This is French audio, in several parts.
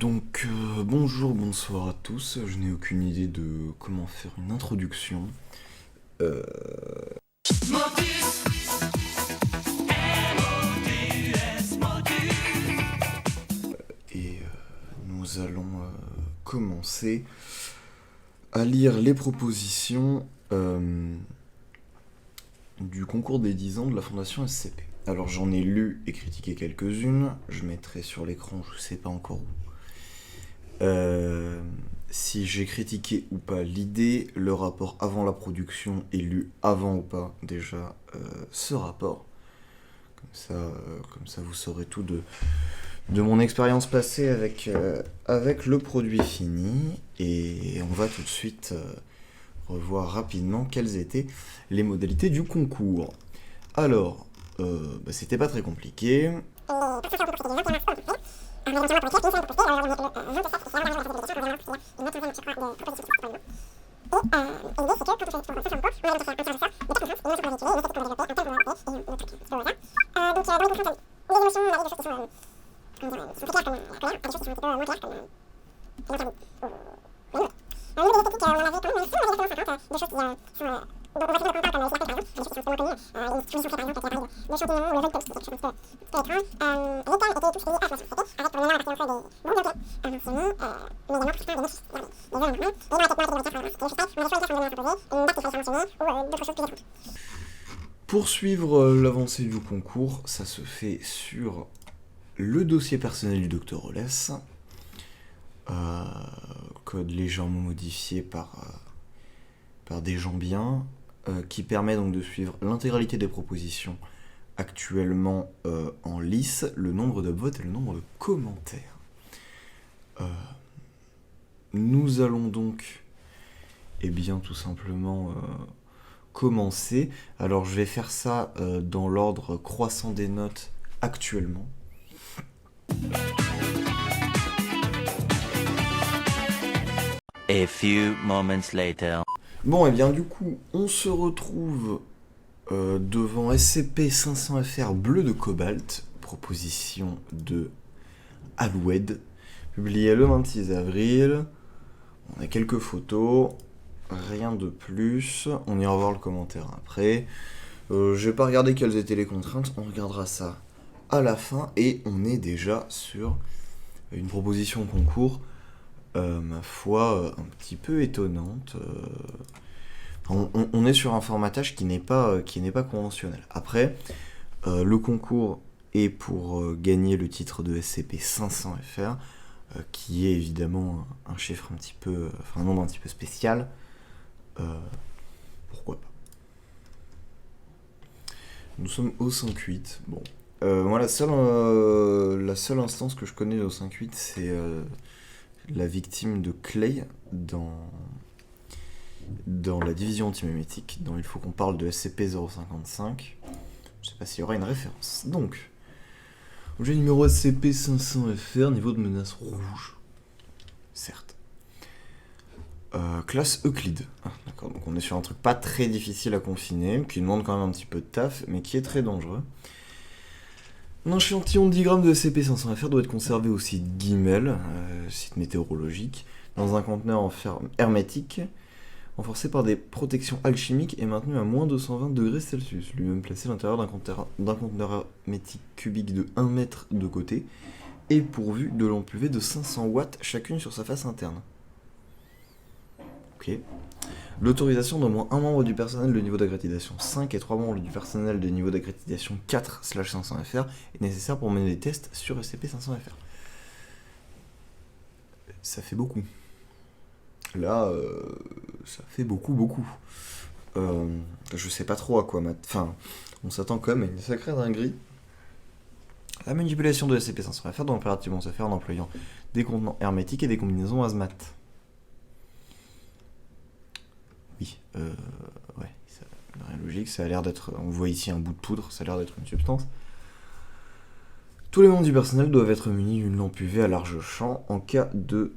Bonjour, bonsoir à tous. Je n'ai aucune idée de comment faire une introduction. Euh, nous allons commencer à lire les propositions du concours des 10 ans de la Fondation SCP. Alors j'en ai lu et critiqué quelques-unes. Je mettrai sur l'écran, je sais pas encore où. Si j'ai critiqué ou pas l'idée, le rapport avant la production est lu avant ou pas déjà ce rapport. Comme ça vous saurez tout de mon expérience passée avec le produit fini. Et on va tout de suite revoir rapidement quelles étaient les modalités du concours. Alors, c'était pas très compliqué. Pour suivre l'avancée du concours, ça se fait sur le dossier personnel du Dr Oles, code légèrement modifié par des gens bien, qui permet donc de suivre l'intégralité des propositions actuellement en lice, le nombre de votes et le nombre de commentaires. Nous allons donc, tout simplement commencer. Alors je vais faire ça dans l'ordre croissant des notes actuellement. A few moments later. Bon, du coup, on se retrouve devant SCP-500FR bleu de cobalt, proposition de Aloued, publiée le 26 avril. On a quelques photos, rien de plus. On ira voir le commentaire après. Je vais pas regarder quelles étaient les contraintes, on regardera ça à la fin. Et on est déjà sur une proposition concours, ma foi, un petit peu étonnante. On est sur un formatage qui n'est pas conventionnel. Après, le concours est pour gagner le titre de SCP-500FR, qui est évidemment un chiffre un nombre un petit peu spécial. Pourquoi pas. Nous sommes au 5-8. Bon. Moi, la seule instance que je connais au 5-8, c'est la victime de Clay dans la division antimémétique, dont il faut qu'on parle de SCP-055. Je sais pas s'il y aura une référence. Donc, objet numéro SCP-500FR, niveau de menace rouge. Certes. Classe Euclide. Ah, d'accord, donc on est sur un truc pas très difficile à confiner, qui demande quand même un petit peu de taf, mais qui est très dangereux. Un échantillon de 10 grammes de SCP-500FR doit être conservé au site Guimel, site météorologique, dans un conteneur en fer hermétique, renforcé par des protections alchimiques et maintenu à moins 220 degrés Celsius, lui-même placé à l'intérieur d'un conteneur hermétique cubique de 1 mètre de côté, et pourvu de lampes UV de 500 watts chacune sur sa face interne. Ok. L'autorisation d'au moins un membre du personnel de niveau d'accréditation 5 et 3 membres du personnel de niveau d'accréditation 4/500FR est nécessaire pour mener des tests sur SCP-500FR. Ça fait beaucoup. Là, ça fait beaucoup. Je sais pas trop à quoi Enfin, on s'attend quand même à une sacrée dinguerie. La manipulation de SCP-500FR doit impérativement se faire en employant des contenants hermétiques et des combinaisons hazmat. Oui, ouais, ça n'a rien de logique, ça a l'air d'être... On voit ici un bout de poudre, ça a l'air d'être une substance. Tous les membres du personnel doivent être munis d'une lampe UV à large champ en cas de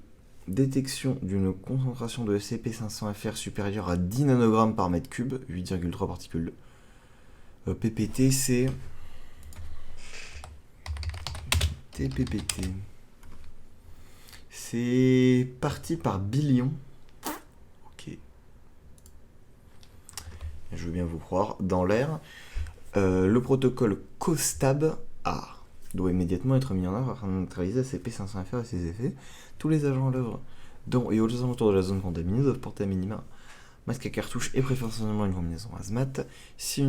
détection d'une concentration de SCP-500FR supérieure à 10 nanogrammes par mètre cube, 8,3 particules. PPT, c'est... TPPT. C'est parti par billion. Ok. Je veux bien vous croire. Dans l'air, le protocole COSTAB doit immédiatement être mis en œuvre afin de neutraliser SCP-500FR et ses effets. Tous les agents à l'œuvre dans et aux alentours de la zone contaminée doivent porter à minima un masque à cartouche et préférentiellement une combinaison hazmat. Si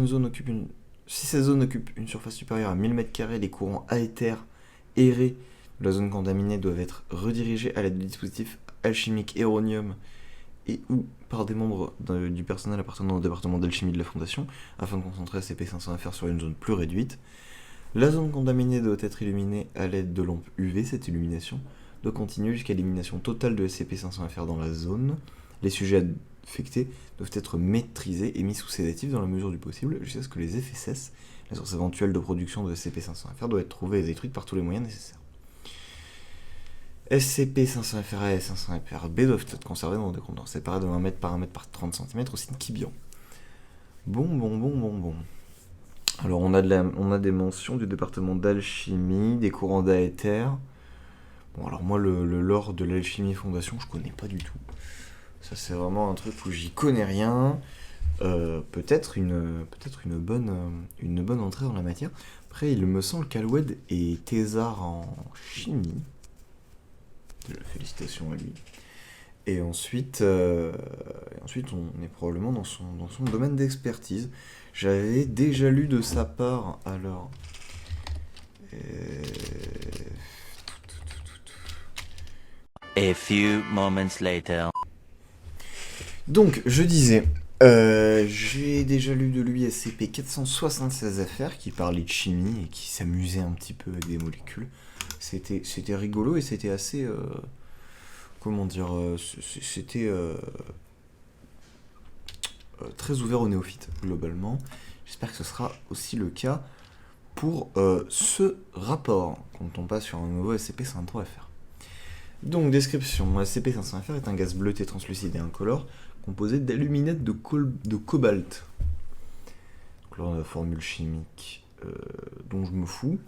cette zone occupe une surface supérieure à 1000 m², les courants aéthères aérés de la zone contaminée doivent être redirigés à l'aide de dispositifs alchimiques éronium et ou par des membres du personnel appartenant au département d'alchimie de la Fondation, afin de concentrer SCP-500FR sur une zone plus réduite. La zone contaminée doit être illuminée à l'aide de lampes UV. Cette illumination doit continuer jusqu'à l'élimination totale de SCP-500FR dans la zone. Les sujets affectés doivent être maîtrisés et mis sous sédatifs dans la mesure du possible, jusqu'à ce que les effets cessent. La source éventuelle de production de SCP-500FR doit être trouvée et détruite par tous les moyens nécessaires. SCP-500FR et 500FRB doivent être conservés dans des conteneurs séparés de 1 m par 1 m par 30 cm au site Kibian. Bon. Alors on a des mentions du département d'alchimie, des courants d'aéther. Bon alors moi le lore de l'alchimie fondation je connais pas du tout. Ça c'est vraiment un truc où j'y connais rien. Peut-être une bonne entrée dans la matière. Après il me semble qu'Alwed est thésard en chimie. Félicitations à lui. Et ensuite on est probablement dans son domaine d'expertise. J'avais déjà lu de sa part, alors... A few moments later. Donc, je disais, j'ai déjà lu de lui SCP-476FR qui parlait de chimie et qui s'amusait un petit peu avec des molécules. C'était rigolo et c'était assez... c'était... très ouvert aux néophytes, globalement. J'espère que ce sera aussi le cas pour ce rapport, quand on passe sur un nouveau SCP-503FR. Donc, description. SCP-500FR est un gaz bleuté translucide et incolore composé d'aluminate de cobalt. Donc là, on a la formule chimique dont je me fous.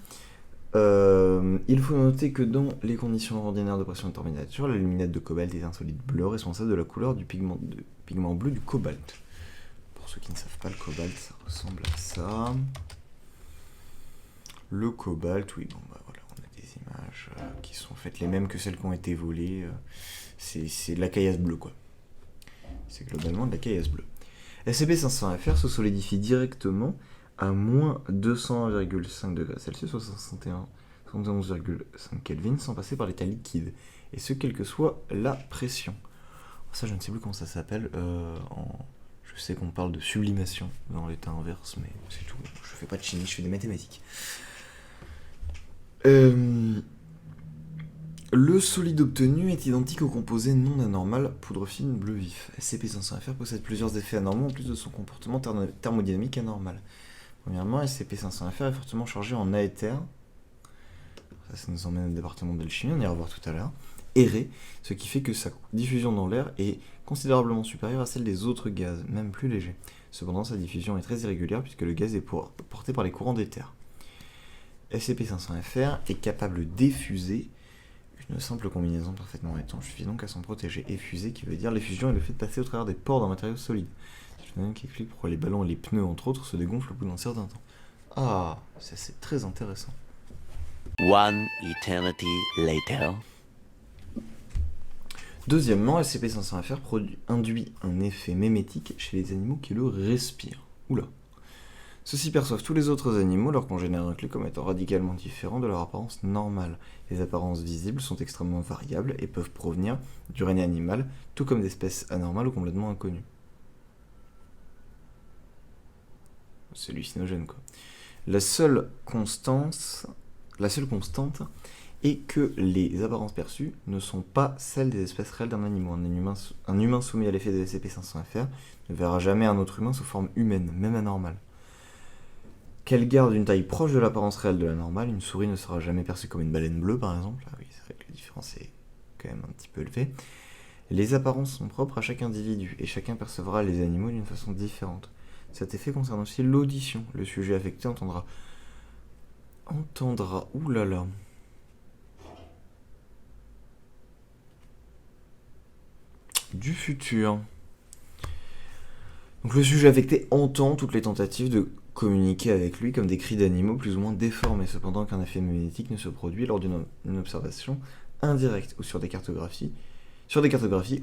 Il faut noter que dans les conditions ordinaires de pression et de température, l'aluminate de cobalt est un solide bleu responsable de la couleur du pigment bleu du cobalt. Pour ceux qui ne savent pas, le cobalt, ça ressemble à ça. Le cobalt, oui, bon bah voilà, on a des images qui sont faites les mêmes que celles qui ont été volées. C'est de la caillasse bleue, quoi. C'est globalement de la caillasse bleue. SCP-500FR se solidifie directement à moins 201,5 degrés Celsius ou 71,5 Kelvin sans passer par l'état liquide. Et ce, quelle que soit la pression. Ça, je ne sais plus comment ça s'appelle. Je sais qu'on parle de sublimation dans l'état inverse, mais c'est tout. Je fais pas de chimie, je fais des mathématiques. Le solide obtenu est identique au composé non anormal, poudre fine bleu vif. SCP-500FR possède plusieurs effets anormaux en plus de son comportement thermodynamique anormal. Premièrement, SCP-500FR est fortement chargé en aéther. Ça nous emmène au département d'alchimie, on ira voir tout à l'heure. Aéré, ce qui fait que sa diffusion dans l'air est considérablement supérieure à celle des autres gaz, même plus léger. Cependant, sa diffusion est très irrégulière puisque le gaz est porté par les courants d'éther. SCP-500FR est capable d'effuser une simple combinaison parfaitement étanche suffit donc à s'en protéger. Effuser qui veut dire l'effusion est le fait de passer au travers des pores d'un matériau solide. C'est une qui explique pourquoi les ballons et les pneus, entre autres, se dégonflent au bout d'un certain temps. Ah, ça c'est très intéressant. One eternity later. Deuxièmement, SCP-500FR induit un effet mémétique chez les animaux qui le respirent. Oula. Ceux-ci perçoivent tous les autres animaux, leurs congénères inclus, comme étant radicalement différents de leur apparence normale. Les apparences visibles sont extrêmement variables et peuvent provenir du règne animal, tout comme d'espèces anormales ou complètement inconnues. C'est hallucinogène, quoi. La seule constante est que les apparences perçues ne sont pas celles des espèces réelles d'un animal. Un humain soumis à l'effet de SCP-500FR ne verra jamais un autre humain sous forme humaine, même anormale. Qu'elle garde une taille proche de l'apparence réelle de la normale, une souris ne sera jamais perçue comme une baleine bleue, par exemple. Ah oui, c'est vrai que la différence est quand même un petit peu élevée. Les apparences sont propres à chaque individu, et chacun percevra les animaux d'une façon différente. Cet effet concerne aussi l'audition. Le sujet affecté entendra... Oulala. du futur. Donc le sujet affecté entend toutes les tentatives de communiquer avec lui comme des cris d'animaux plus ou moins déformés, cependant qu'un effet magnétique ne se produit lors d'une observation indirecte ou sur des cartographies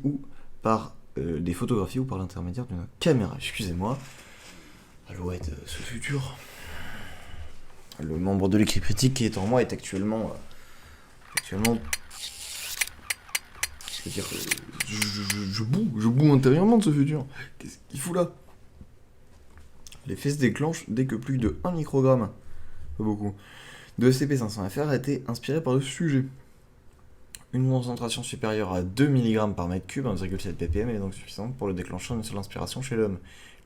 ou par des photographies ou par l'intermédiaire d'une caméra. Excusez-moi. Alouette, ce futur. Le membre de l'équipe critique qui est en moi est actuellement je veux dire, je boue intérieurement de ce futur. Qu'est-ce qu'il fout là? L'effet se déclenche dès que plus de 1 microgramme, pas beaucoup, de SCP-500-FR a été inspiré par le sujet. Une concentration supérieure à 2 mg par mètre cube, 1,7 ppm, est donc suffisante pour le déclenchement d'une seule inspiration chez l'homme.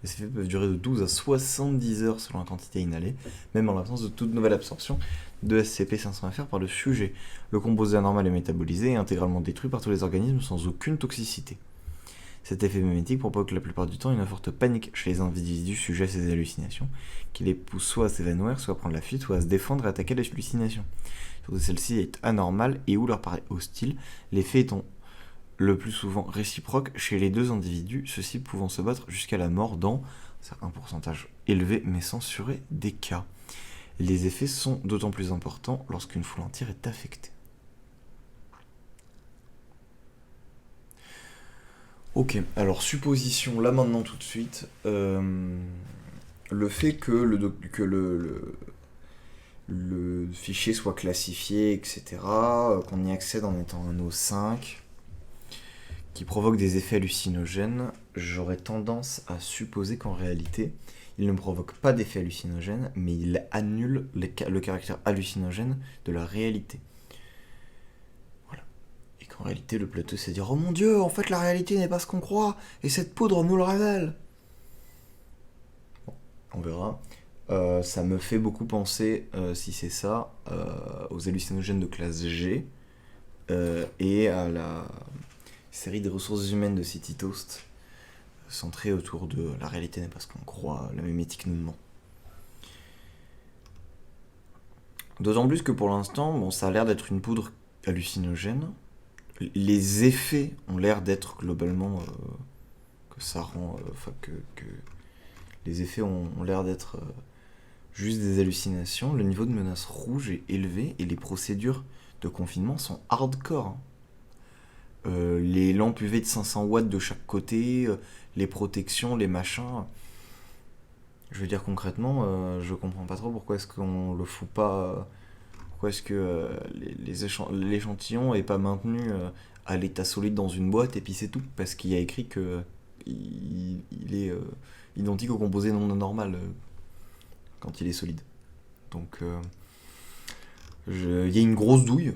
Les effets peuvent durer de 12 à 70 heures selon la quantité inhalée, même en l'absence de toute nouvelle absorption de SCP-500-FR par le sujet. Le composé anormal est métabolisé et intégralement détruit par tous les organismes sans aucune toxicité. Cet effet mimétique provoque la plupart du temps une forte panique chez les individus sujets à ces hallucinations, qui les pousse soit à s'évanouir, soit à prendre la fuite, soit à se défendre et attaquer l'hallucination. Surtout celle-ci est anormale et ou leur paraît hostile, l'effet étant le plus souvent réciproque chez les deux individus, ceux-ci pouvant se battre jusqu'à la mort dans un pourcentage élevé mais censuré des cas. Les effets sont d'autant plus importants lorsqu'une foule entière est affectée. Ok, alors supposition là maintenant tout de suite, le fait que le fichier soit classifié, etc., qu'on y accède en étant un O5, qui provoque des effets hallucinogènes, j'aurais tendance à supposer qu'en réalité, il ne provoque pas d'effets hallucinogènes, mais il annule le caractère hallucinogène de la réalité. Voilà. Et qu'en réalité, le plateau c'est dire « Oh mon Dieu, en fait la réalité n'est pas ce qu'on croit, et cette poudre nous le révèle !» Bon, on verra. Ça me fait beaucoup penser, si c'est ça, aux hallucinogènes de classe G, et à la série des ressources humaines de City Toast, centrée autour de la réalité n'est pas ce qu'on croit, la mémétique nous ment. D'autant plus que pour l'instant, bon, ça a l'air d'être une poudre hallucinogène. Les effets ont l'air d'être globalement que ça rend, que les effets ont l'air d'être juste des hallucinations. Le niveau de menace rouge est élevé et les procédures de confinement sont hardcore. Les lampes UV de 500 watts de chaque côté, les protections, les machins. Je veux dire concrètement, je comprends pas trop pourquoi est-ce qu'on le fout pas. Pourquoi est-ce que l'échantillon est pas maintenu à l'état solide dans une boîte et puis c'est tout. Parce qu'il y a écrit que il est identique au composé non normal quand il est solide. Donc il y a une grosse douille.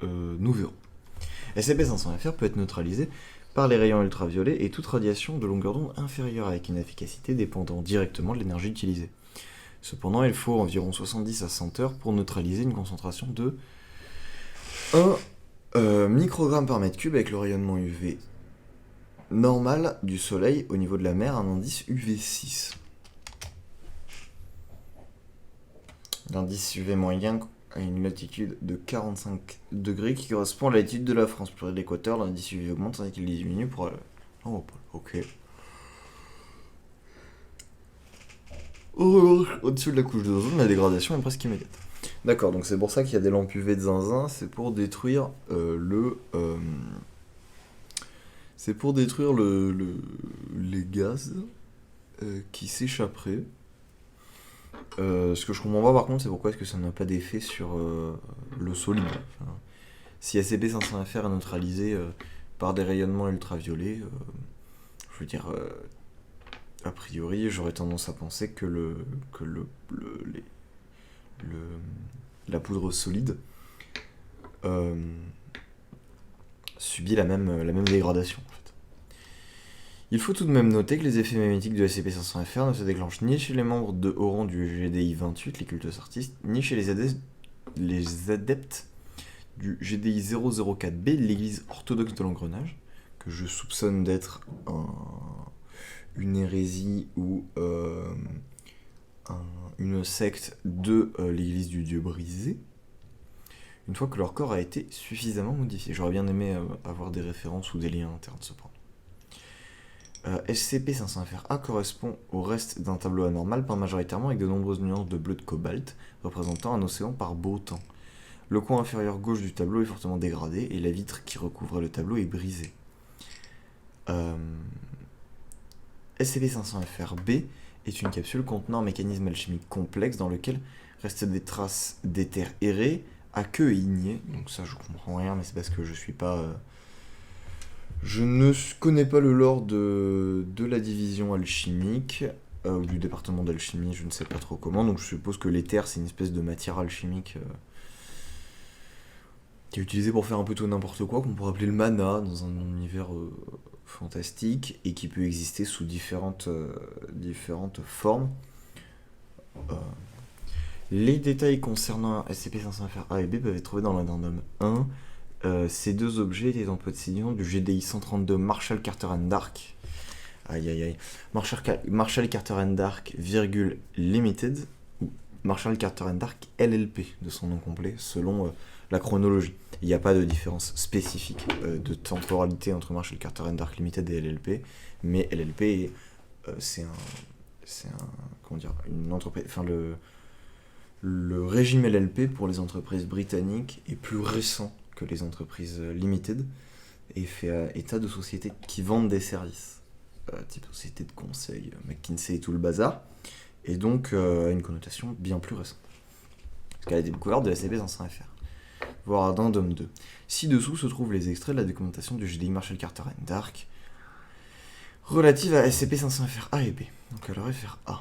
Nous verrons. SCP-500-FR peut être neutralisé par les rayons ultraviolets et toute radiation de longueur d'onde inférieure avec une efficacité dépendant directement de l'énergie utilisée. Cependant, il faut environ 70 à 100 heures pour neutraliser une concentration de 1 microgramme par mètre cube avec le rayonnement UV normal du soleil au niveau de la mer, un indice UV6. L'indice UV moyen à une latitude de 45 degrés qui correspond à la latitude de la France. Plus près de l'équateur, l'indice UV augmente tandis qu'il diminue pour... Oh, ok. Au-dessus de la couche d'ozone, la dégradation est presque immédiate. D'accord, donc c'est pour ça qu'il y a des lampes UV de zinzin, c'est pour détruire les gaz qui s'échapperaient. Ce que je comprends pas par contre, c'est pourquoi est-ce que ça n'a pas d'effet sur le solide. Enfin, si SCP-500-FR est neutralisé par des rayonnements ultraviolets, je veux dire, a priori, j'aurais tendance à penser que la poudre solide subit la même dégradation. En fait. Il faut tout de même noter que les effets mémétiques de SCP-500-FR ne se déclenchent ni chez les membres de haut rang du GDI 28, les cultes artistes, ni chez les adeptes du GDI 004B, l'église orthodoxe de l'engrenage, que je soupçonne d'être une hérésie ou une secte de l'église du Dieu brisé, une fois que leur corps a été suffisamment modifié. J'aurais bien aimé avoir des références ou des liens internes cependant. SCP-501-FRA correspond au reste d'un tableau anormal peint majoritairement avec de nombreuses nuances de bleu de cobalt, représentant un océan par beau temps. Le coin inférieur gauche du tableau est fortement dégradé et la vitre qui recouvre le tableau est brisée. SCP-501-FRB est une capsule contenant un mécanisme alchimique complexe dans lequel restent des traces d'éther aéré, à queue et igné. Donc ça je comprends rien, mais c'est parce que je suis pas... Je ne connais pas le lore de la division alchimique, ou du département d'alchimie, je ne sais pas trop comment, donc je suppose que l'éther c'est une espèce de matière alchimique qui est utilisée pour faire un peu tout n'importe quoi, qu'on pourrait appeler le mana dans un univers fantastique, et qui peut exister sous différentes formes. Les détails concernant SCP-501-FRA et B peuvent être trouvés dans l'addendum 1. Ces deux objets étaient en possession du GDI 132 Marshall Carter and Dark. Aïe aïe aïe. Marshall Carter and Dark, Limited, ou Marshall Carter and Dark LLP de son nom complet, selon la chronologie. Il n'y a pas de différence spécifique de temporalité entre Marshall Carter and Dark Limited et LLP, mais LLP c'est une entreprise. Enfin, le régime LLP pour les entreprises britanniques est plus récent que les entreprises limited et fait état de sociétés qui vendent des services, type société de conseil, McKinsey et tout le bazar, et donc a une connotation bien plus récente. Parce qu'elle a été découverte de SCP-501-FR, voire addendum 2. Ci-dessous se trouvent les extraits de la documentation du GDI Marshall Carter and Dark relative à SCP-501-FR A et B. Donc alors FR A.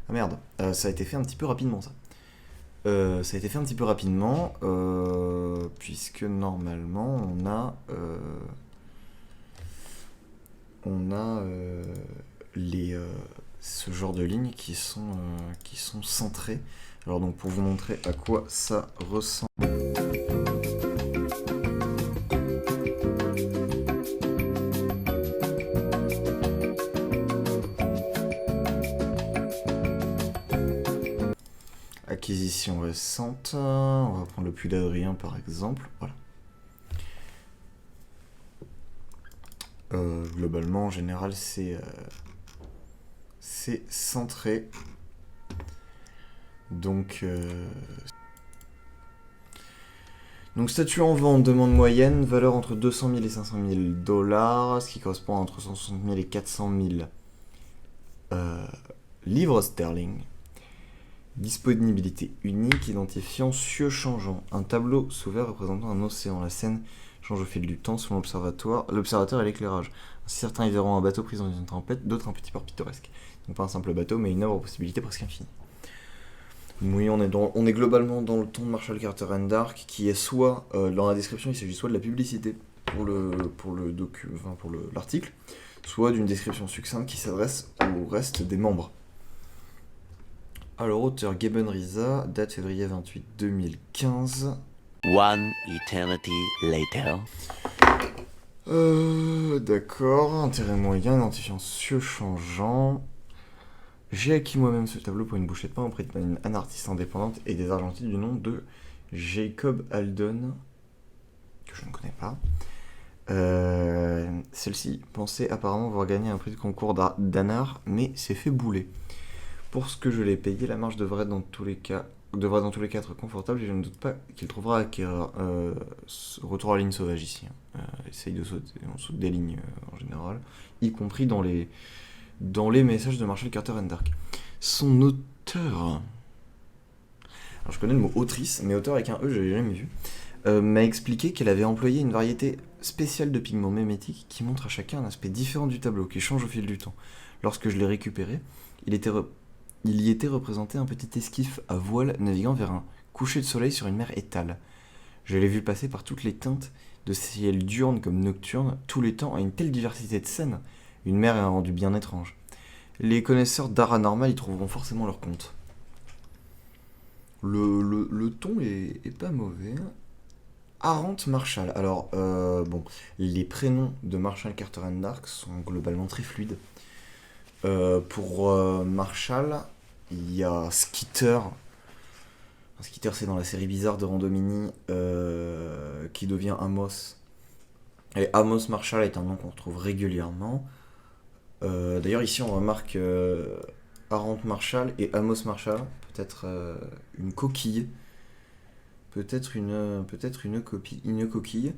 Ah merde, ça a été fait un petit peu rapidement ça. Puisque normalement on a ce genre de lignes qui sont centrées. Alors donc pour vous montrer à quoi ça ressemble. Acquisition récente, on va prendre le puits d'Adrien par exemple, voilà. Globalement, en général, c'est centré. Donc statut en vente, demande moyenne, valeur entre 200 000 et 500 000 $, ce qui correspond à entre 160 000 et 400 000 livres sterling. Disponibilité unique, identifiant cieux changeant. Un tableau sous verre représentant un océan. La scène change au fil du temps selon l'observateur et l'éclairage. Certains y verront un bateau pris dans une tempête, d'autres un petit port pittoresque. Donc pas un simple bateau, mais une œuvre aux possibilités presque infinies. Oui, on est globalement dans le ton de Marshall Carter and Dark, qui est soit, dans la description, il s'agit soit de la publicité pour l'article, soit d'une description succincte qui s'adresse au reste des membres. Alors, auteur Gaben Riza, date février 28 2015. One eternity later. D'accord, intérêt moyen, identifiant cieux changeant. J'ai acquis moi-même ce tableau pour une bouchée de pain auprès d'une artiste indépendante et des argentiers du nom de Jacob Aldon, que je ne connais pas. Celle-ci pensait apparemment avoir gagné un prix de concours d'art, mais s'est fait bouler. Pour ce que je l'ai payé, la marge devrait dans tous les cas être confortable et je ne doute pas qu'il trouvera acquéreur. Retour à la ligne sauvage ici. Essaye de sauter, on saute des lignes en général, y compris dans les messages de Marshall Carter and Dark. Son auteur... Alors je connais le mot autrice, mais auteur avec un E, je l'ai jamais vu. M'a expliqué qu'elle avait employé une variété spéciale de pigments mémétiques qui montrent à chacun un aspect différent du tableau, qui change au fil du temps. Lorsque je l'ai récupéré, il y était représenté un petit esquif à voile naviguant vers un coucher de soleil sur une mer étale. Je l'ai vu passer par toutes les teintes, de ciel diurne comme nocturne, tous les temps à une telle diversité de scènes. Une mer et un rendu bien étrange. Les connaisseurs d'art anormal y trouveront forcément leur compte. Le ton est pas mauvais. Arendt Marshall. Alors, les prénoms de Marshall Carter and Dark sont globalement très fluides. Pour Marshall, il y a Skitter, Skeeter, c'est dans la série bizarre de Randomini qui devient Amos. Et Amos Marshall est un nom qu'on retrouve régulièrement. D'ailleurs, ici, on remarque Arant Marshall et Amos Marshall. Peut-être une coquille. Peut-être une coquille.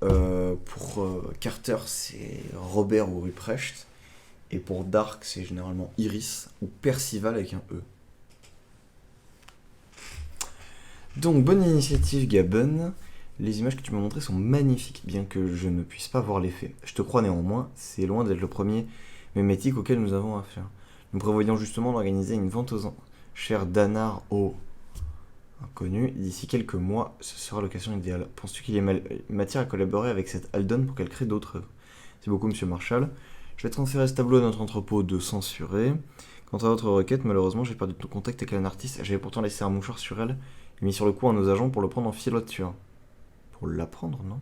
Pour Carter, c'est Robert ou Ruprecht. Et pour Dark, c'est généralement Iris ou Percival avec un E. Donc, bonne initiative, Gabon. Les images que tu m'as montrées sont magnifiques, bien que je ne puisse pas voir l'effet. Je te crois néanmoins, c'est loin d'être le premier mémétique auquel nous avons affaire. Nous prévoyons justement d'organiser une vente aux enchères d'Anar au inconnu. D'ici quelques mois, ce sera l'occasion idéale. Penses-tu qu'il y ait matière à collaborer avec cette Aldon pour qu'elle crée d'autres œuvres? C'est beaucoup, Monsieur Marshall. Je vais transférer ce tableau à notre entrepôt de censuré. Quant à votre requête, malheureusement, j'ai perdu tout contact avec un artiste. J'avais pourtant laissé un mouchoir sur elle et mis sur le coup à nos agents pour le prendre en filoture. Pour l'apprendre, non?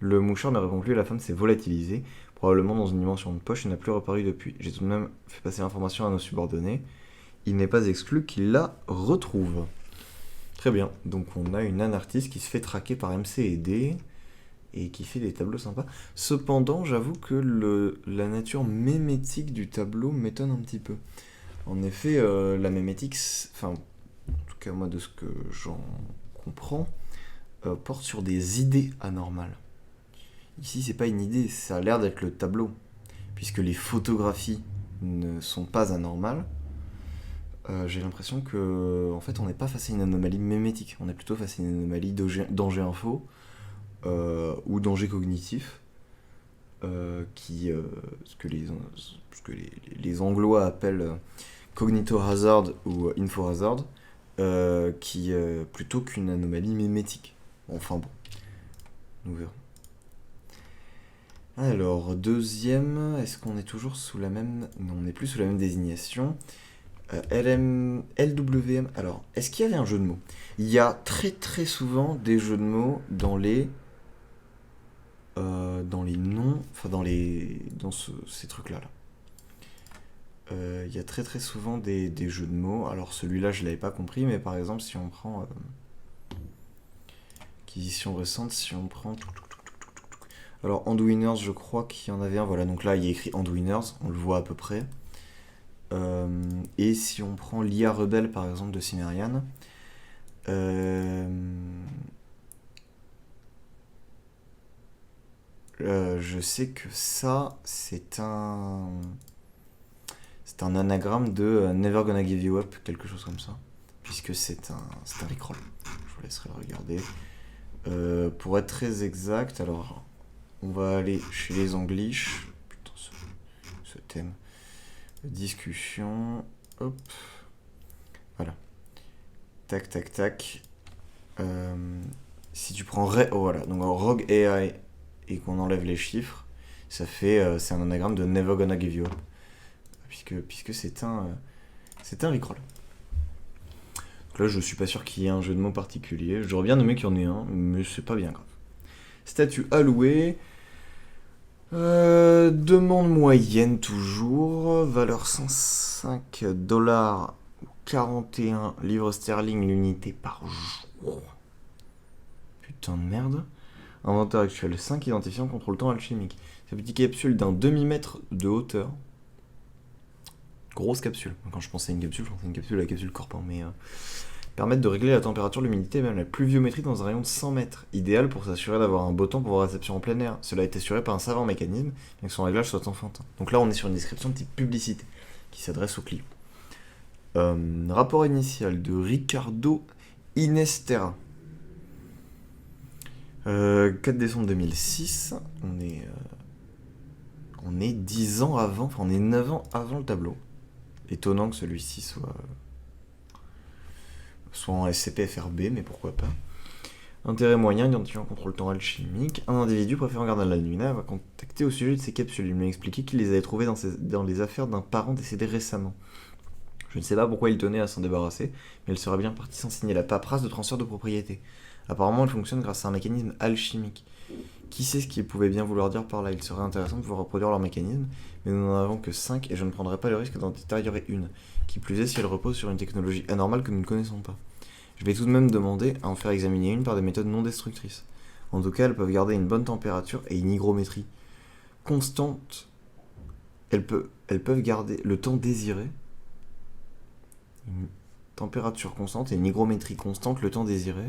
Le mouchoir ne répond plus et la femme s'est volatilisée, probablement dans une dimension de poche et n'a plus reparu depuis. J'ai tout de même fait passer l'information à nos subordonnés. Il n'est pas exclu qu'ils la retrouvent. Très bien, donc on a une artiste qui se fait traquer par MC&D et qui fait des tableaux sympas. Cependant, j'avoue que la nature mémétique du tableau m'étonne un petit peu. En effet, la mémétique, enfin, en tout cas moi de ce que j'en comprends, porte sur des idées anormales. Ici, c'est pas une idée, ça a l'air d'être le tableau, puisque les photographies ne sont pas anormales. J'ai l'impression que, en fait, on n'est pas face à une anomalie mémétique, on est plutôt face à une anomalie danger info ou danger cognitif, ce que les Anglois appellent cognito hazard ou info hazard, plutôt qu'une anomalie mémétique. Enfin bon, nous verrons. Alors, deuxième, est-ce qu'on est toujours sous la même... Non, on n'est plus sous la même désignation. LWM, alors, est-ce qu'il y avait un jeu de mots? Il y a très très souvent des jeux de mots dans les noms, enfin ces trucs-là. Il y a très très souvent des jeux de mots. Alors celui-là, je l'avais pas compris, mais par exemple, si on prend... acquisition récente, si on prend... Alors, Handwinners, je crois qu'il y en avait un. Voilà, donc là, il y a écrit Handwinners, on le voit à peu près. Et si on prend l'IA Rebelle, par exemple, de Cimmerian, je sais que ça, c'est un anagramme de Never Gonna Give You Up, quelque chose comme ça. Puisque c'est un rickroll. Je vous laisserai le regarder. Pour être très exact, alors... On va aller chez les Anglish. Putain, ce thème. Discussion. Hop. Voilà. Tac, tac, tac. Si tu prends voilà. Donc Rogue AI et qu'on enlève les chiffres, ça fait. C'est un anagramme de Never Gonna Give You Up. Puisque c'est un rickroll. Donc là, je suis pas sûr qu'il y ait un jeu de mots particulier. J'aurais bien aimé qu'il y en ait un, mais c'est pas bien grave. Statut alloué. Demande moyenne toujours. Valeur 105 $ ou 41 livres sterling l'unité par jour. Putain de merde. Inventaire actuel 5 identifiants contrôle temps alchimique. Ces petites capsules d'un demi-mètre de hauteur. Grosse capsule. Quand je pensais à une capsule, je pensais à une capsule, la capsule corp, mais... permettent de régler la température, l'humidité et même la pluviométrie dans un rayon de 100 mètres. Idéal pour s'assurer d'avoir un beau temps pour vos réceptions en plein air. Cela est assuré par un savant mécanisme, bien que son réglage soit enfantin. Donc là, on est sur une description de type publicité, qui s'adresse au client. Rapport initial de Ricardo Inestera. 4 décembre 2006. On est 10 ans avant, enfin on est 9 ans avant le tableau. Étonnant que celui-ci soit en SCP-FRB, mais pourquoi pas. Intérêt moyen, identifiant contrôle temps alchimique. Un individu préférant garder la Luna va contacter au sujet de ces capsules. Il m'a expliqué qu'il les avait trouvées dans les affaires d'un parent décédé récemment. Je ne sais pas pourquoi il tenait à s'en débarrasser, mais elle serait bien partie sans signer la paperasse de transfert de propriété. Apparemment, elle fonctionne grâce à un mécanisme alchimique. Qui sait ce qu'il pouvait bien vouloir dire par là? Il serait intéressant de pouvoir reproduire leur mécanisme, mais nous n'en avons que 5 et je ne prendrai pas le risque d'en détériorer une. Qui plus est si elle repose sur une technologie anormale que nous ne connaissons pas. Je vais tout de même demander à en faire examiner une par des méthodes non destructrices. En tout cas, elles peuvent garder une bonne température et une hygrométrie constante. Elles peuvent garder le temps désiré, une température constante et une hygrométrie constante le temps désiré.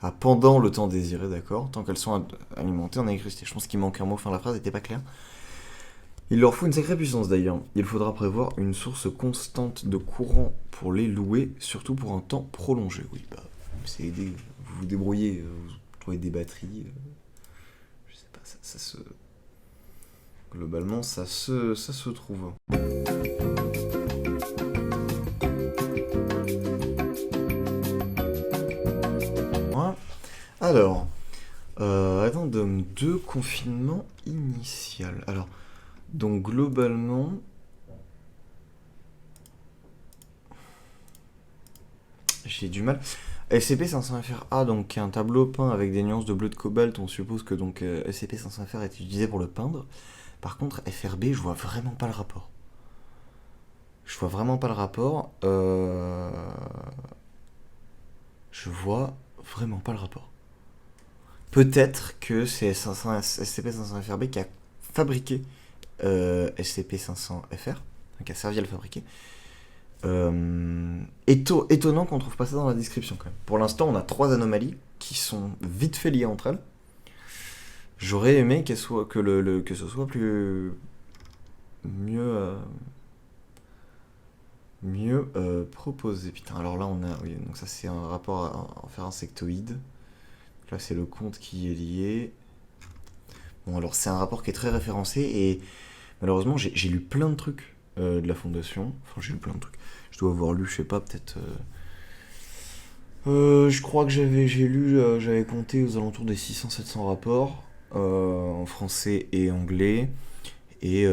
Ah, pendant le temps désiré, d'accord, tant qu'elles sont alimentées en électricité. Je pense qu'il manque un mot, fin de la phrase n'était pas clair. Il leur faut une sacrée puissance d'ailleurs. Il faudra prévoir une source constante de courant pour les louer, surtout pour un temps prolongé. Oui, bah, c'est aider. Vous vous débrouillez, vous trouvez des batteries. Je sais pas, ça se. Globalement, ça se trouve. Voilà. Alors, addendum 2, confinement initial. Alors, donc globalement, j'ai du mal. SCP-500FR-A, donc qui est un tableau peint avec des nuances de bleu de cobalt, on suppose que donc SCP-500FR est utilisé pour le peindre. Par contre, FRB, je vois vraiment pas le rapport. Je vois vraiment pas le rapport. Je vois vraiment pas le rapport. Peut-être que c'est SCP-500FRB qui a fabriqué SCP-500FR, qui a servi à le fabriquer. Étonnant qu'on trouve pas ça dans la description quand même. Pour l'instant, on a 3 anomalies qui sont vite fait liées entre elles. J'aurais aimé que ce soit mieux proposé. Putain, alors là on a, oui, donc ça c'est un rapport à en faire insectoïde. Là c'est le compte qui est lié. Bon, alors c'est un rapport qui est très référencé et malheureusement j'ai lu plein de trucs de la fondation. Enfin, j'ai lu plein de trucs. Je dois avoir lu, je sais pas, peut-être. Je crois que j'avais compté aux alentours des 600-700 rapports en français et anglais et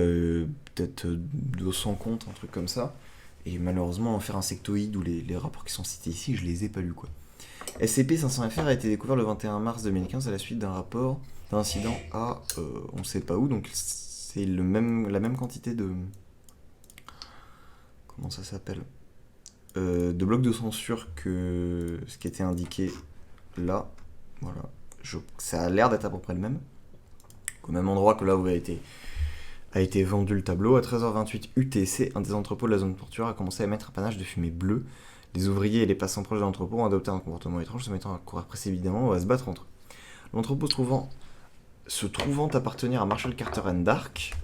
peut-être 200 comptes, un truc comme ça. Et malheureusement, en faire insectoïde ou les rapports qui sont cités ici, je les ai pas lus quoi. SCP-500FR a été découvert le 21 mars 2015 à la suite d'un rapport d'incident à on sait pas où, donc c'est la même quantité de. Comment ça s'appelle de blocs de censure que ce qui était indiqué là. Voilà. Ça a l'air d'être à peu près le même. Au même endroit que là où a été vendu le tableau. À 13h28 UTC, un des entrepôts de la zone portuaire a commencé à émettre un panache de fumée bleue. Les ouvriers et les passants proches de l'entrepôt ont adopté un comportement étrange, se mettant à courir précipitamment ou à se battre entre eux. L'entrepôt se trouvant appartenir à Marshall Carter and Dark,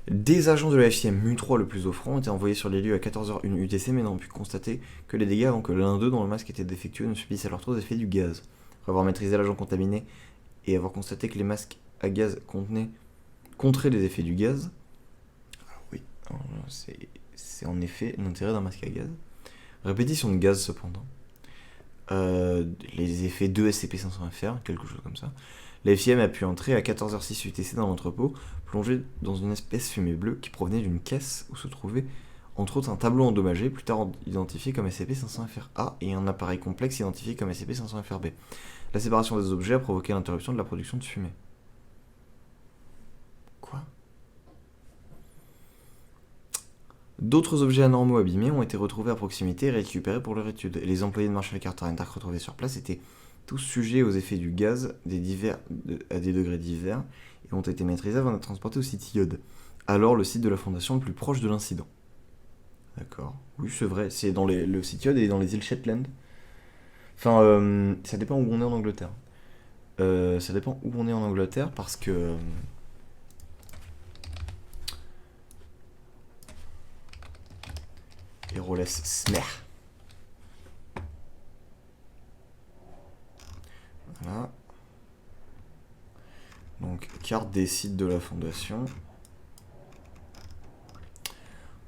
des agents de la FCM MU3 le plus offrant étaient envoyés sur les lieux à 14h01 UTC mais n'ont pu constater que les dégâts avant que l'un d'eux dont le masque était défectueux ne subisse à leur tour l'effet du gaz. Après avoir maîtrisé l'agent contaminé et avoir constaté que les masques à gaz contraient les effets du gaz. Alors oui, c'est en effet l'intérêt d'un masque à gaz. Répétition de gaz cependant. Les effets de SCP-500FR, quelque chose comme ça. La FIM a pu entrer à 14h06 UTC dans l'entrepôt, plongé dans une espèce fumée bleue qui provenait d'une caisse où se trouvait entre autres un tableau endommagé, plus tard identifié comme SCP-500FR-A, et un appareil complexe identifié comme SCP-500FR-B. La séparation des objets a provoqué l'interruption de la production de fumée. Quoi ? D'autres objets anormaux abîmés ont été retrouvés à proximité et récupérés pour leur étude. Et les employés de Marshall Carter and Dark retrouvés sur place étaient tous sujets aux effets du gaz à des degrés divers et ont été maîtrisés avant d'être transportés au site iode, alors le site de la fondation le plus proche de l'incident. D'accord. Oui, c'est vrai, c'est dans le site iode et dans les îles Shetland. Enfin, ça dépend où on est en Angleterre. Ça dépend où on est en Angleterre parce que... Héroles Smer. Voilà. Donc, carte des sites de la fondation.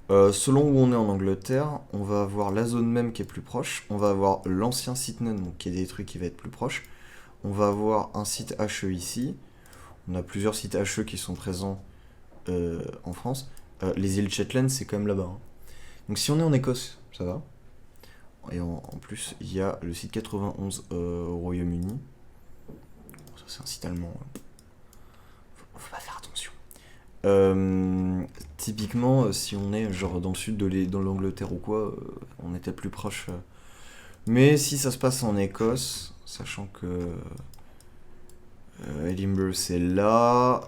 Selon où on est en Angleterre, on va avoir la zone même qui est plus proche. On va avoir l'ancien site NUN, donc qui est détruit, qui va être plus proche. On va avoir un site HE ici. On a plusieurs sites HE qui sont présents en France. Les îles Shetland, c'est quand même là-bas. Hein. Donc si on est en Écosse, ça va. Et en plus, il y a le site 91 au Royaume-Uni. Ça, c'est un site allemand. Faut pas faire attention. Typiquement, si on est genre dans le sud dans l'Angleterre ou quoi, on était plus proche. Mais si ça se passe en Écosse, sachant que Edinburgh c'est là,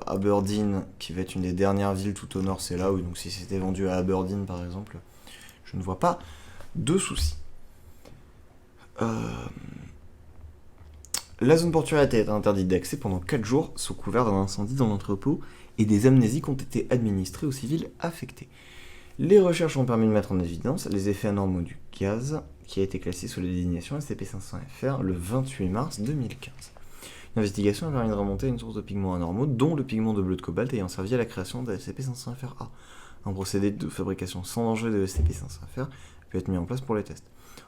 Aberdeen qui va être une des dernières villes tout au nord c'est là, donc si c'était vendu à Aberdeen par exemple, je ne vois pas de soucis. La zone portuaire a été interdite d'accès pendant 4 jours sous couvert d'un incendie dans l'entrepôt et des amnésiques ont été administrées aux civils affectés. Les recherches ont permis de mettre en évidence les effets anormaux du gaz qui a été classé sous la désignation SCP-500-FR le 28 mars 2015. L'investigation a permis de remonter à une source de pigments anormaux, dont le pigment de bleu de cobalt ayant servi à la création de SCP-500-FR-A. Un procédé de fabrication sans danger de SCP-500-FR a pu être mis en place pour les tests.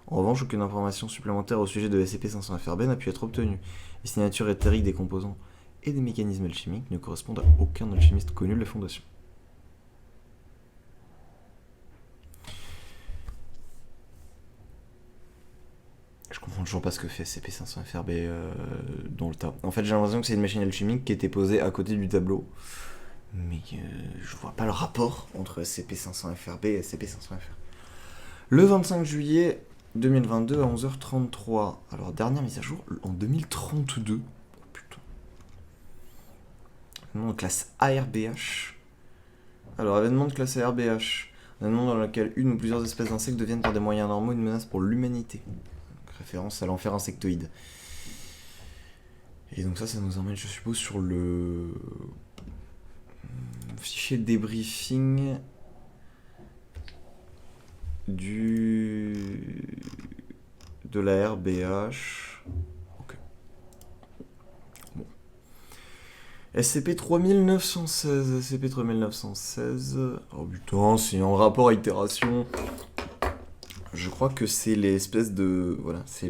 En revanche, aucune information supplémentaire au sujet de SCP-500-FRB n'a pu être obtenue. Les signatures éthériques des composants et des mécanismes alchimiques ne correspondent à aucun alchimiste connu de la Fondation. Je comprends toujours pas ce que fait SCP-500-FRB dans le tas. En fait, j'ai l'impression que c'est une machine alchimique qui était posée à côté du tableau. Mais je vois pas le rapport entre SCP-500-FRB et SCP-500-FR. Le 25 juillet 2022 à 11h33. Alors, dernière mise à jour en 2032. Oh putain. Événement de classe ARBH. Alors, événement de classe ARBH. Un événement dans lequel une ou plusieurs espèces d'insectes deviennent par des moyens normaux une menace pour l'humanité. Référence à l'enfer insectoïde. Et donc ça nous emmène, je suppose, sur le fichier de débriefing de la RBH. Ok. Bon. SCP-3916. SCP-3916. Oh putain, c'est en rapport à itération. Je crois que c'est l'espèce de... Voilà, c'est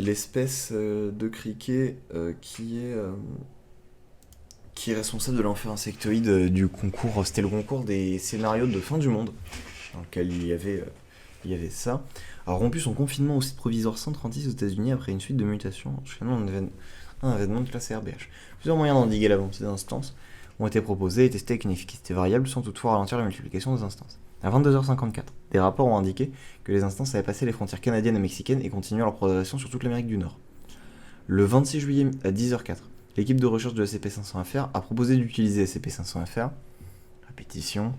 l'espèce de criquet qui est responsable de l'enfer insectoïde du concours. C'était le concours des scénarios de fin du monde, dans lequel il y avait ça. A rompu son confinement au site provisoire 136 aux États-Unis après une suite de mutations, enchaînant un événement de classe RBH. Plusieurs moyens d'endiguer l'avancée d'instances ont été proposés et testés avec une efficacité variable sans toutefois ralentir la multiplication des instances. À 22h54, des rapports ont indiqué que les instances avaient passé les frontières canadiennes et mexicaines et continuaient leur progression sur toute l'Amérique du Nord. Le 26 juillet à 10h04, l'équipe de recherche de SCP-500-FR a proposé d'utiliser SCP-500-FR, répétition,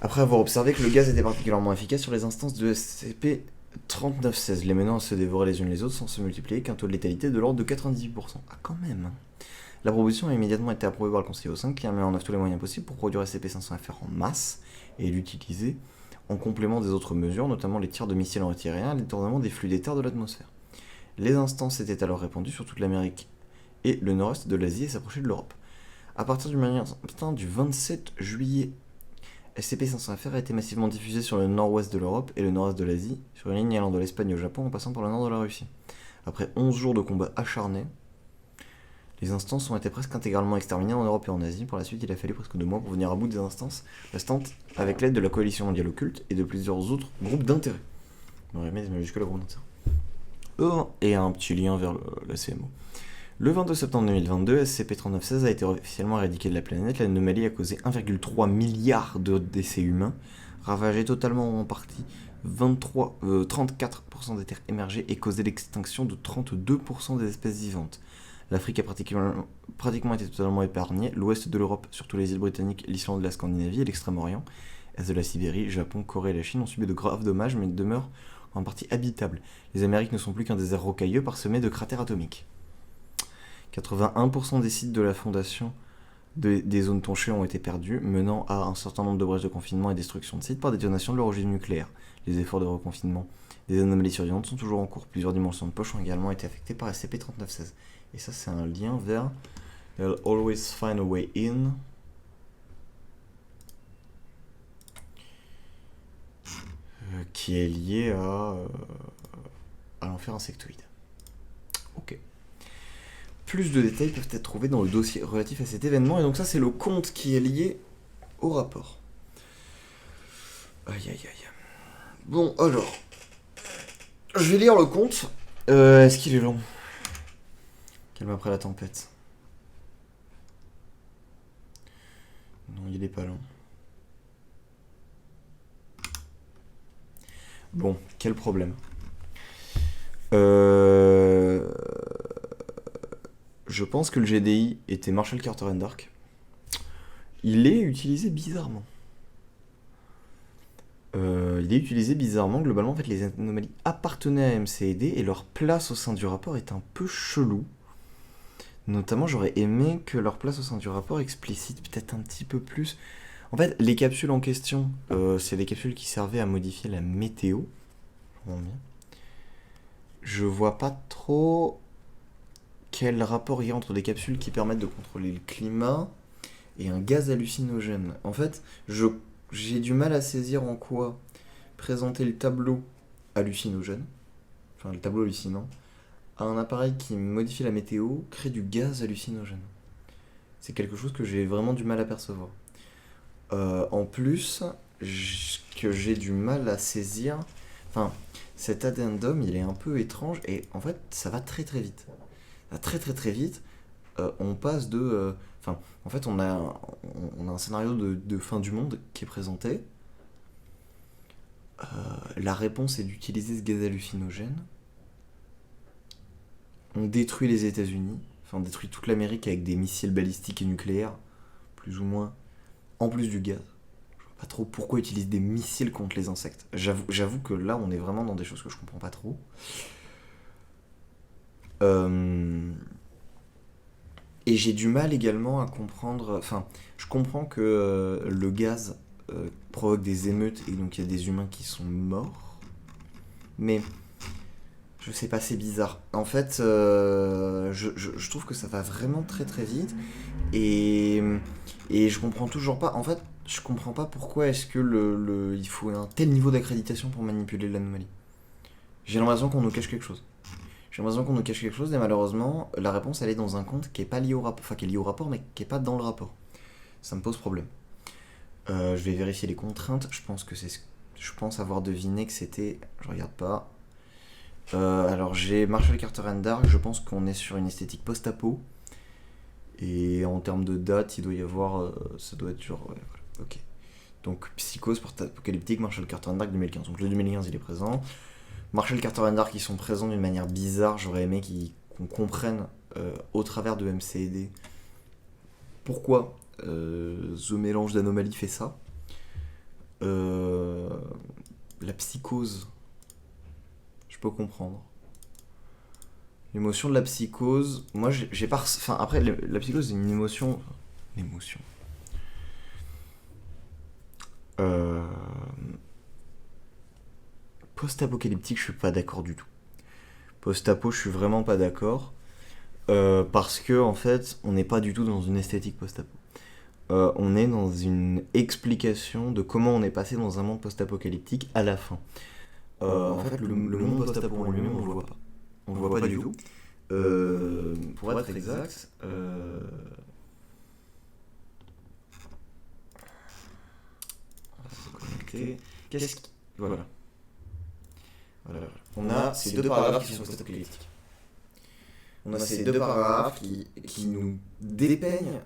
après avoir observé que le gaz était particulièrement efficace sur les instances de SCP-3916, les menant à se dévorer les unes les autres sans se multiplier qu'un taux de létalité de l'ordre de 98%. Ah quand même. La proposition a immédiatement été approuvée par le Conseil O5 qui a mis en œuvre tous les moyens possibles pour produire SCP-500-FR en masse et l'utiliser en complément des autres mesures, notamment les tirs de missiles antiaériens et le détournement des flux d'éther de l'atmosphère. Les instances étaient alors répandues sur toute l'Amérique et le nord-est de l'Asie et s'approchaient de l'Europe. À partir du matin du 27 juillet, SCP-500-FR a été massivement diffusé sur le nord-ouest de l'Europe et le nord-est de l'Asie, sur une ligne allant de l'Espagne au Japon en passant par le nord de la Russie. Après 11 jours de combats acharnés, les instances ont été presque intégralement exterminées en Europe et en Asie. Par la suite, il a fallu presque 2 mois pour venir à bout des instances restantes avec l'aide de la coalition mondiale occulte et de plusieurs autres groupes d'intérêt. On aurait mis des majuscules à groupe d'intérêt. Et un petit lien vers la CMO. Le 22 septembre 2022, SCP-3916 a été officiellement éradiqué de la planète. L'anomalie a causé 1,3 milliard de décès humains, ravagé totalement ou en partie 34% des terres émergées et causé l'extinction de 32% des espèces vivantes. L'Afrique a pratiquement été totalement épargnée, l'ouest de l'Europe, surtout les îles britanniques, l'Islande, la Scandinavie et l'Extrême-Orient, est de la Sibérie, Japon, Corée et la Chine ont subi de graves dommages mais demeurent en partie habitables. Les Amériques ne sont plus qu'un désert rocailleux parsemé de cratères atomiques. 81% des sites de la fondation des zones touchées ont été perdus, menant à un certain nombre de brèches de confinement et destruction de sites par détonation de l'origine nucléaire. Les efforts de reconfinement des anomalies survivantes sont toujours en cours. Plusieurs dimensions de poche ont également été affectées par SCP-3916. Et ça, c'est un lien vers They'll always find a way in. Qui est lié à l'enfer insectoïde. Ok. Plus de détails peuvent être trouvés dans le dossier relatif à cet événement. Et donc ça, c'est le compte qui est lié au rapport. Aïe aïe aïe. Bon, alors. Je vais lire le compte. Est-ce qu'il est long? Calme après la tempête. Non, il est pas loin. Bon, quel problème. Je pense que le GDI était Marshall Carter and Dark. Il est utilisé bizarrement. Globalement, en fait, les anomalies appartenaient à MCD et leur place au sein du rapport est un peu chelou. Notamment, j'aurais aimé que leur place au sein du rapport explicite peut-être un petit peu plus. En fait, les capsules en question, c'est des capsules qui servaient à modifier la météo. Je vois pas trop quel rapport il y a entre des capsules qui permettent de contrôler le climat et un gaz hallucinogène. En fait, j'ai du mal à saisir en quoi présenter le tableau hallucinogène, enfin le tableau hallucinant, à un appareil qui modifie la météo crée du gaz hallucinogène. C'est quelque chose que j'ai vraiment du mal à percevoir. En plus, que j'ai du mal à saisir... Enfin, cet addendum, il est un peu étrange et en fait, ça va très très vite. Ça va très très très vite. On passe de... en fait, on a un scénario de fin du monde qui est présenté. La réponse est d'utiliser ce gaz hallucinogène. On détruit les États-Unis. Enfin, on détruit toute l'Amérique avec des missiles balistiques et nucléaires, plus ou moins, en plus du gaz. Je vois pas trop pourquoi utiliser des missiles contre les insectes. J'avoue que là, on est vraiment dans des choses que je comprends pas trop. Et j'ai du mal également à comprendre... Enfin, je comprends que le gaz provoque des émeutes et donc il y a des humains qui sont morts. Mais je sais pas, c'est bizarre. En fait, je trouve que ça va vraiment très très vite. Et je comprends toujours pas... En fait, je comprends pas pourquoi est-ce que il faut un tel niveau d'accréditation pour manipuler l'anomalie. J'ai l'impression qu'on nous cache quelque chose. Et malheureusement, la réponse elle est dans un compte qui est pas lié au rapport, enfin qui est lié au rapport mais qui est pas dans le rapport. Ça me pose problème. Je vais vérifier les contraintes. Je pense avoir deviné que c'était. Je regarde pas. Alors j'ai Marshall Carter and Dark. Je pense qu'on est sur une esthétique post-apo. Et en termes de date, il doit y avoir. Ça doit être genre. Ouais, voilà. Ok. Donc Psychose post-apocalyptique, Marshall Carter and Dark 2015. Donc le 2015 il est présent. Marshall Carter and Dark qui sont présents d'une manière bizarre. J'aurais aimé qu'on comprenne au travers de MCD pourquoi ce mélange d'anomalies fait ça. La psychose, je peux comprendre. L'émotion de la psychose, moi j'ai pas. Enfin, après, la psychose c'est une émotion. L'émotion. Post-apocalyptique, je suis pas d'accord du tout. Post-apo, je suis vraiment pas d'accord. Parce que, en fait, on n'est pas du tout dans une esthétique post-apo. On est dans une explication de comment on est passé dans un monde post-apocalyptique à la fin. En fait, le monde post-apo en lui-même, on le voit pas. On le voit pas du tout. Pour être exact, on va se connecter. Voilà. On a ces deux paragraphes qui sont post-apocalyptiques. On a ces deux paragraphes qui nous dépeignent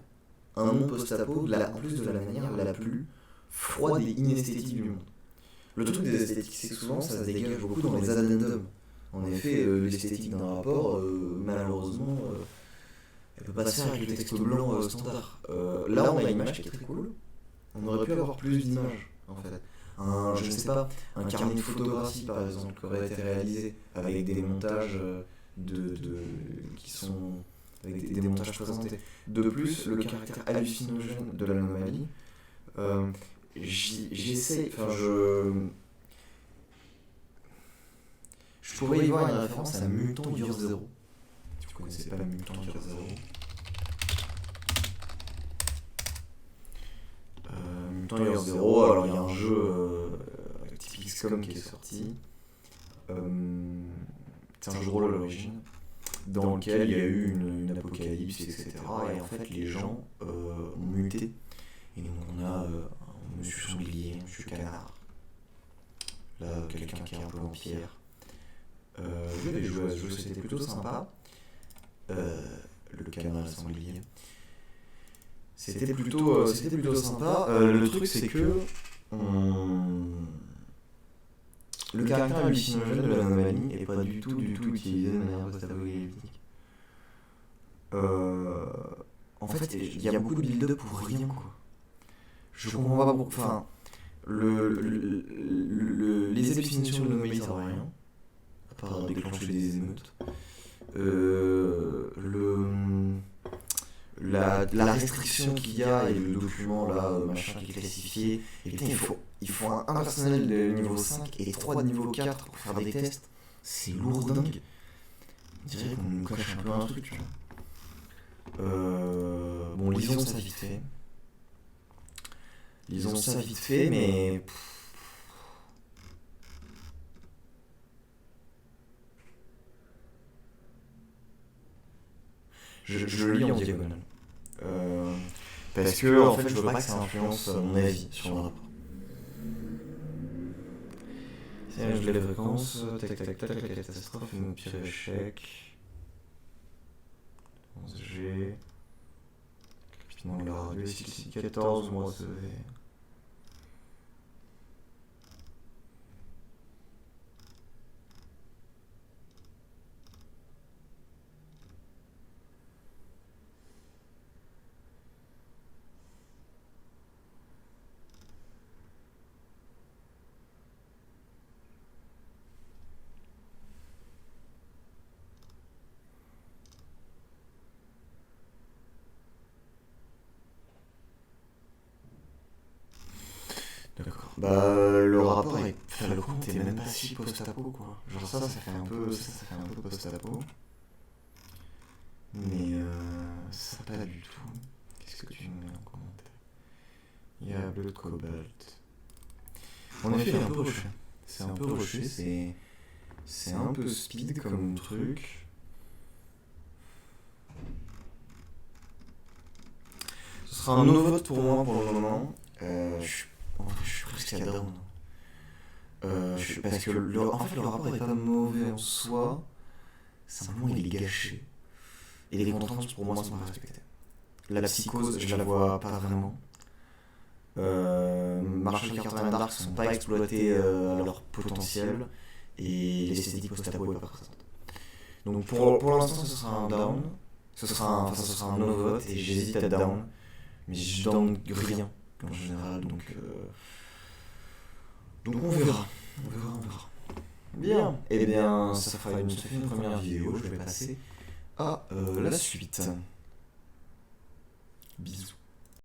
un monde post-apo en plus de la manière la plus froide et inesthétique du monde. Le truc des esthétiques, c'est que souvent ça se dégage beaucoup dans les addendums. En effet, l'esthétique d'un rapport, malheureusement, elle peut pas se faire avec le texte blanc standard. Là, on a une image qui est très cool. On aurait pu avoir plus d'images, en fait. Je ne sais pas, un carnet de photographie, par exemple, qui aurait été réalisé avec des montages qui sont... avec des montages présentés. De plus, le caractère hallucinogène de l'anomalie, j'essaie... Enfin, je pourrais y voir une référence à Mutant Year Zero. Si vous connaissez pas Mutant Year Zero. Mutant Year Zero, alors il y a un jeu typique XCOM qui est sorti. C'est un jeu de rôle à l'origine, dans lequel il y a eu une apocalypse, etc. Et en fait, les gens ont muté. Et donc on a un monsieur sanglier, un monsieur canard. Là, quelqu'un qui est un peu en pierre. J'avais joué à ce jeu, c'était plutôt sympa. Le canard et le sanglier. C'était plutôt sympa. Le truc, c'est que le caractère hallucinogène de l'anomalie est pas du tout utilisé de manière post-apocalyptique. En fait, il y a beaucoup de build-up pour rien, quoi. Je comprends pas pourquoi. Enfin, les hallucinations de l'anomalie servent à rien, à part déclencher des émeutes. La restriction qu'il y a et le document là, machin qui est classifié, et putain, il faut un personnel de niveau 5 et 3 de niveau 4 pour faire des tests. C'est lourdingue. On dirait qu'on nous cache un peu un truc, tu vois. Bon, lisons ça vite fait. Mais. Je le lis en diagonale. Parce que, en fait, je veux pas que ça influence mon avis sur le rapport. Tiens, je les fréquences. Tac, la catastrophe, une pire échec. 11G. Capitement de la radio, ici, 14, moi, c'est. D'accord. Le rapport est. Enfin, le compte est même pas si post-apo, quoi. Genre, ça fait un peu post-apo. Mais ça pas du tout. Qu'est-ce que tu me mets en commentaire? Il y a bleu de cobalt. En effet, il est un peu rushé. C'est un peu rushé, c'est un peu speed comme truc. Ce sera un no vote pour moi pour le moment. Je suis presque à down. Parce que le rapport est pas mauvais en soi. Simplement, il est gâché. Et les contraintes, pour moi, sont pas respectées. La psychose, je la vois pas vraiment. Marshall Carter et Dark sont pas exploités à leur potentiel. Et l'esthétique post-apo est pas présente. Donc pour l'instant, ce sera un down. Ce sera un no vote et j'hésite à down. Mais je down rien en général. Donc on verra. Bien. Eh bien, ça fait une première vidéo. Je vais passer à la suite. Bisous.